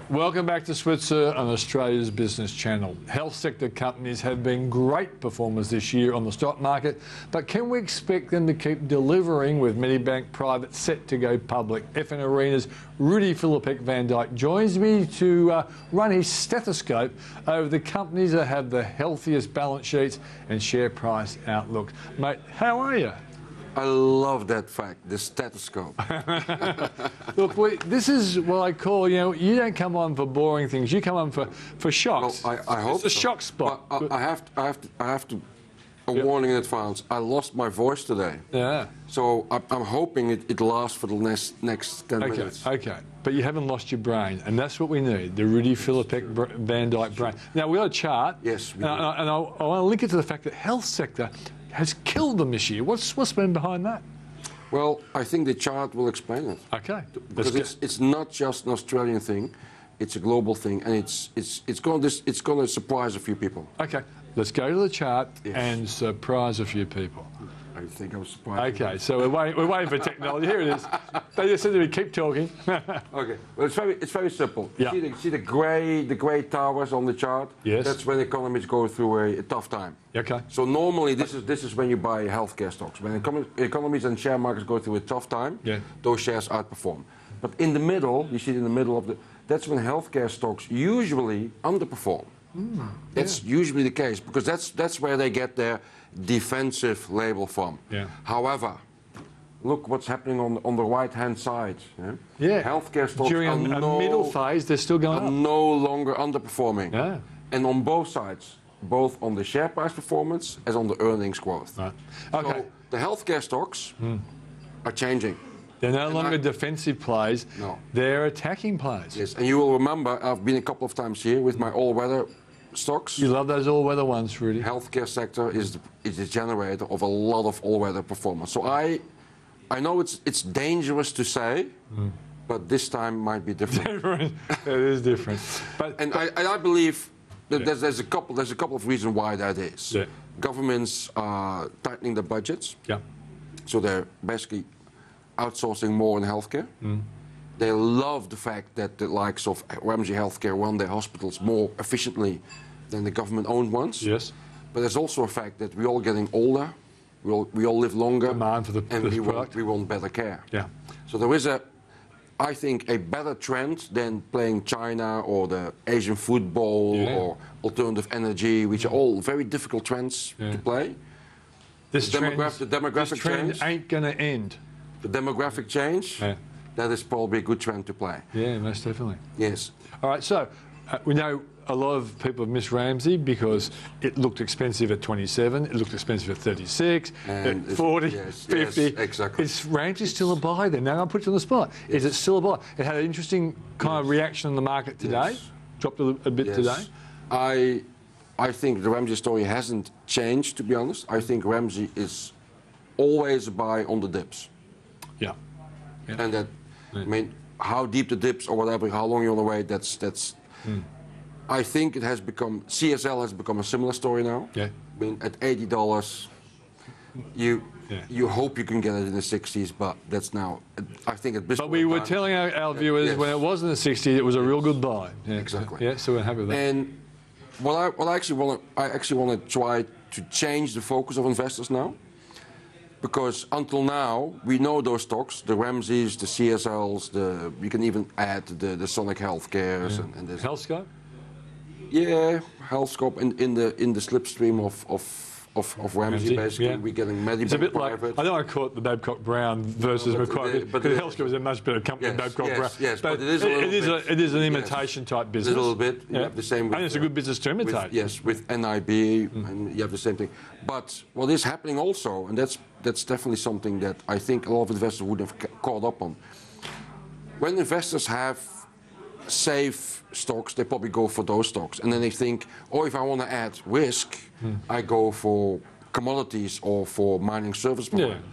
Welcome back to Switzer on Australia's Business Channel. Health sector companies have been great performers this year on the stock market, but can we expect them to keep delivering with Medibank Private set to go public? FN Arena's Rudi Filapek-Vandyck joins me to run his stethoscope over the companies that have the healthiest balance sheets and share price outlook. Mate, how are you? I love that fact, the stethoscope. Look, this is what I call, you don't come on for boring things, you come on for shocks. Well, I hope it's a so. shock spot. But I have to warning in advance. I lost my voice today. Yeah. So I'm hoping it lasts for the next 10 minutes. Okay. But you haven't lost your brain, and that's what we need, the Rudi Filapek-Vandyck brain. Now, we've got a chart. Yes, we do. And I want to link it to the fact that health sector has killed them this year. What's been behind that? Well, I think the chart will explain it. Okay. Because it's not just an Australian thing, it's a global thing, and it's going to surprise a few people. Okay. Let's go to the chart Yes. and surprise a few people. I think I was surprised. Okay, so we're waiting for technology. Here it is. They just said to me, keep talking. Okay. Well, it's very simple. Yeah. See the grey towers on the chart? Yes. That's when economies go through a tough time. Okay. So normally this is when you buy healthcare stocks. When economies and share markets go through a tough time, those shares outperform. But in the middle, you see it in the middle of that's when healthcare stocks usually underperform. That's usually the case because that's where they get their defensive label from. Yeah. However, look what's happening on the right-hand side. Yeah. Healthcare stocks during a middle phase, they're still going up. No longer underperforming. Yeah. And on both sides, both on the share price performance as on the earnings growth. Right. Okay. So the healthcare stocks are changing. They're no longer defensive plays. No. They're attacking plays. Yes, and you will remember I've been a couple of times here with my all-weather stocks. You love those all-weather ones, Rudi. Healthcare sector is the generator of a lot of all-weather performance. So I know it's dangerous to say, but this time might be different. It is different. And I believe that there's a couple of reasons why that is. Yeah. Governments are tightening their budgets. Yeah. So they're basically outsourcing more in healthcare. They love the fact that the likes of Ramsay Healthcare run their hospitals more efficiently than the government-owned ones. Yes. But there's also a fact that we're all getting older, we all live longer, Demand for the and product. we want better care. Yeah. So there is I think, a better trend than playing China or the Asian football or alternative energy, which are all very difficult trends to play. The demographic trend change ain't going to end. The demographic change, that is probably a good trend to play. Yeah, most definitely. Yes. All right, so we know a lot of people have missed Ramsay because it looked expensive at 27, it looked expensive at 36, and at 40, 50. Yes, exactly. Is Ramsay still a buy then? Now I'll put you on the spot. Is it still a buy? It had an interesting kind of reaction in the market today, dropped a bit today. I think the Ramsay story hasn't changed, to be honest. I think Ramsay is always a buy on the dips. Yeah. And that, I mean, how deep the dips or whatever, how long you're on the way, that's. I think it has become, CSL has become a similar story now. Yeah. I mean, at $80, you hope you can get it in the 60s, but that's now, I think at this But we were telling our viewers when it was in the 60s, it was a real good buy. Yeah, exactly. Yeah, so we're happy with that. And I actually want to try to change the focus of investors now. Because until now, we know those stocks, the Ramsays, the CSLs, we can even add the Sonic Healthcares and this. HealthScope? Yeah, HealthScope in the slipstream of Ramsay, basically. We're getting Medibank It's a bit Private. like, I know I call it the Babcock Brown versus Macquarie, but HealthScope is a much better company than Babcock Brown. Yes, but it is an imitation type business. A little bit. You have the same with, and it's a good business to imitate. With NIB, and you have the same thing. But what is happening also, and that's definitely something that I think a lot of investors would have caught up on. When investors have safe stocks, they probably go for those stocks. And then they think, oh, if I want to add risk, I go for commodities or for mining service providers.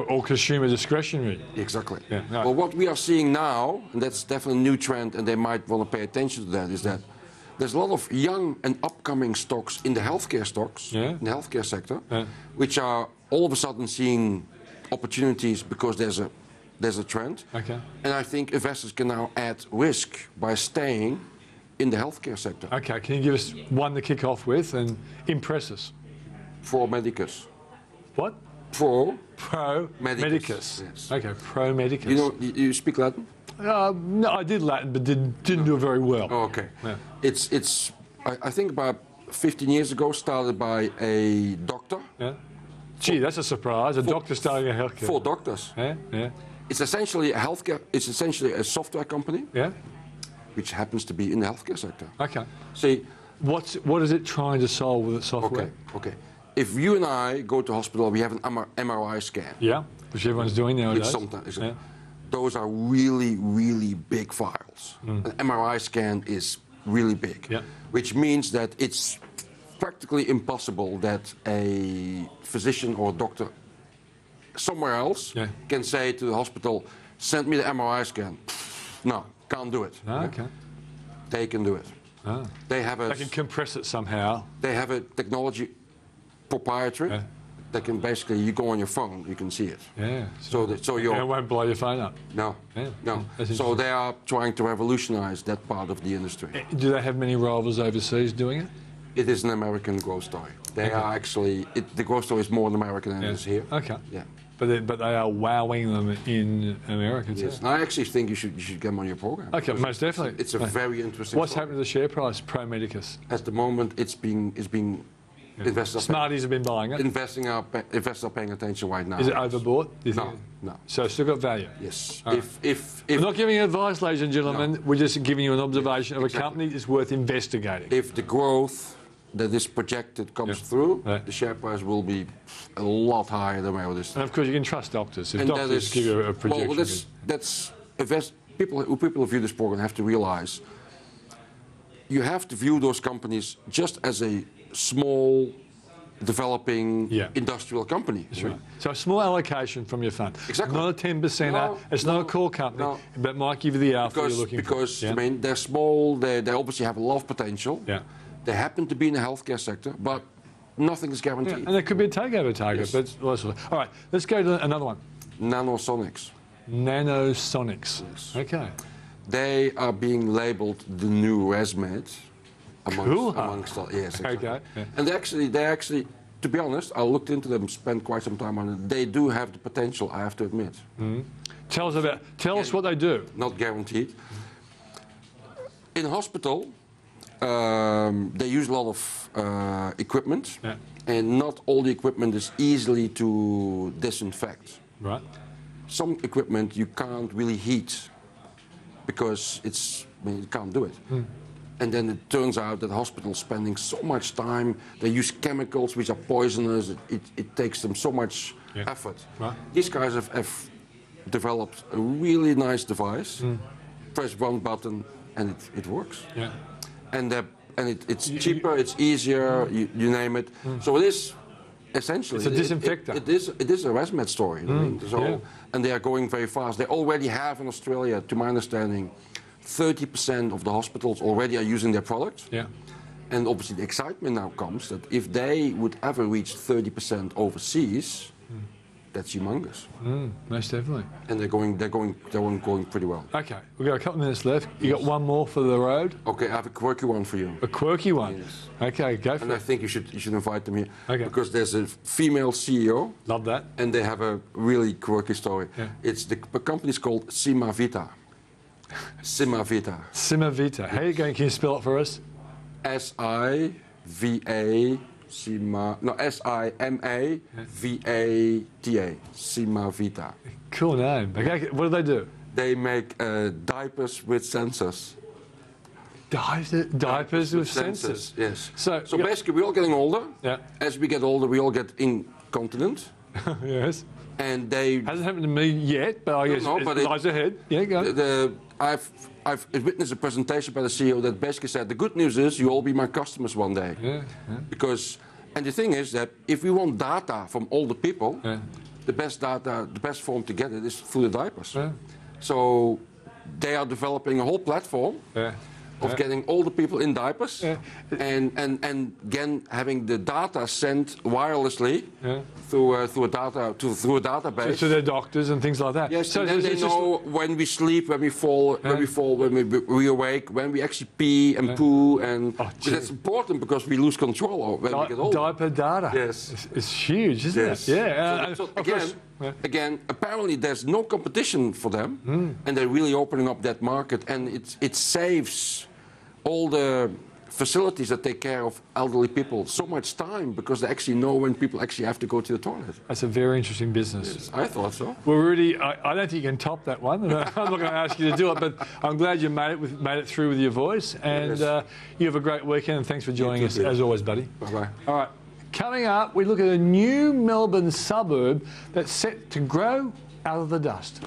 Or consumer discretionary. Exactly. Yeah, no. Well, what we are seeing now, and that's definitely a new trend, and they might want to pay attention to that, is that there's a lot of young and upcoming stocks in the healthcare in the healthcare sector, which are all of a sudden seeing opportunities because there's a trend. Okay. And I think investors can now add risk by staying in the healthcare sector. Okay, can you give us one to kick off with and impress us? Pro Medicus. What? Pro Medicus. Yes. Okay, Pro Medicus. You know, you speak Latin? No, I did Latin, but didn't do it very well. Oh, okay. Yeah. It's I think about 15 years ago, started by a doctor. Yeah. Gee, that's a surprise. A doctor starting a healthcare. 4 doctors. Yeah, yeah. It's essentially a healthcare. It's essentially a software company, Yeah. which happens to be in the healthcare sector. Okay. See, What is it trying to solve with its software? okay. If you and I go to hospital, we have an MRI scan. Yeah, which everyone's doing nowadays. It's sometimes. Yeah. Those are really, really big files. An MRI scan is really big, Yeah. which means that it's practically impossible that a physician or doctor somewhere else Yeah. can say to the hospital, send me the MRI scan. No, can't do it. Ah, okay. They can do it. Ah. They have They can compress it somehow. they have a technology proprietary. Yeah. They can basically, you go on your phone, you can see it. Yeah. So And it you're won't blow your phone up. no, Yeah. no. That's So they are trying to revolutionize that part of the industry. Do they have many rivals overseas doing it? It is an American growth story. They are actually, the growth story is more American than it is here. Okay. Yeah. But they are wowing them in America too. Yes. And I actually think you should get them on your program. Okay, because most definitely. It's a very interesting What's story. happened to the share price, Pro Medicus? At the moment, it's being investors are Smarties have been buying it. investors are paying attention right now. Is it overbought? Do you No, think? no. So it's still got value? Yes. All right. If We're not giving you advice, ladies and gentlemen. No. We're just giving you an observation of a Exactly. company that's worth investigating. if the growth that is projected comes through, Yeah. the share price will be a lot higher than where it is. And of course, you can trust doctors. If And that doctors is give you a projection. well. People who view this program have to realize you have to view those companies just as a small, developing Yeah. industrial company. That's right. So a small allocation from your fund. Exactly. Not a 10%. No, It's not a core company, no. but might give you the alpha you're looking Because for. Yeah. I mean, they're small. They obviously have a lot of potential. Yeah. They happen to be in the healthcare sector, but nothing is Yeah, guaranteed. and there could be a takeover target. Yes. But all right, let's go to another one. Nanosonics. Nanosonics. Yes. Okay. They are being labeled the new ResMed Cool, huh? amongst all. Yes, exactly. Okay. Yeah. And they actually, to be honest, I looked into them, spent quite some time on it. They do have the potential, I have to admit. Tell us what they do. Not guaranteed. In hospital, they use a lot of equipment, Yeah. and not all the equipment is easily to disinfect. Right. Some equipment you can't really heat because you can't do it. And then it turns out that hospitals spending so much time, they use chemicals which are poisonous, it takes them so much Yeah. effort. Right. These guys have developed a really nice device, press one button and it works. Yeah. And it's cheaper, it's easier, you name it. So it is essentially... It's a disinfector. It is a ResMed story. I mean, so, yeah. And they are going very fast. They already have in Australia, to my understanding, 30% of the hospitals already are using their product. Yeah. And obviously the excitement now comes that if they would ever reach 30% overseas, that's humongous. Most definitely. And they're going pretty well. Okay, we've got a couple of minutes left. You got one more for the road? Okay, I have a quirky one for you. A quirky one? Yes. Okay, go And for I it. think you should invite them here. Okay. Because there's a female CEO Love that. and they have a really quirky story. Yeah. It's the company's called Simavita. Simavita. Simavita. How are you going? Can you spell it for us? S-I-V-A S-I-M-A-V-A-T-A. Simavita. Cool name. Okay, what do they do? They make diapers with sensors. Diapers with sensors. Yes. So you- basically, we're all getting older. Yeah. As we get older, we all get incontinent. Yes. And they Hasn't happened to me yet, but I guess No, but it it- lies ahead. Yeah, go. I've witnessed a presentation by the CEO that basically said the good news is you all be my customers one day. Yeah, yeah. Because, and the thing is that if we want data from all the people, Yeah. the best data, the best form to get it is through the diapers. Yeah. So they are developing a whole platform Yeah. of getting all the people in diapers, and again having the data sent wirelessly through a database to their doctors and things like that. Yes, so and then they know when we sleep, when we fall, when we awake, when we actually pee and poo, and that's important because we lose control when we get older. Diaper data. Yes, it's huge, isn't it? Yeah. So again, apparently there's no competition for them, and they're really opening up that market, and it saves all the facilities that take care of elderly people so much time because they actually know when people actually have to go to the toilet. That's a very interesting business. Yes, I thought so. Well, Rudi, I don't think you can top that one. I'm not going to ask you to do it, but I'm glad you made it through with your voice, and you have a great weekend, and thanks for joining us, as always, buddy. Bye-bye. All right. Coming up, we look at a new Melbourne suburb that's set to grow out of the dust.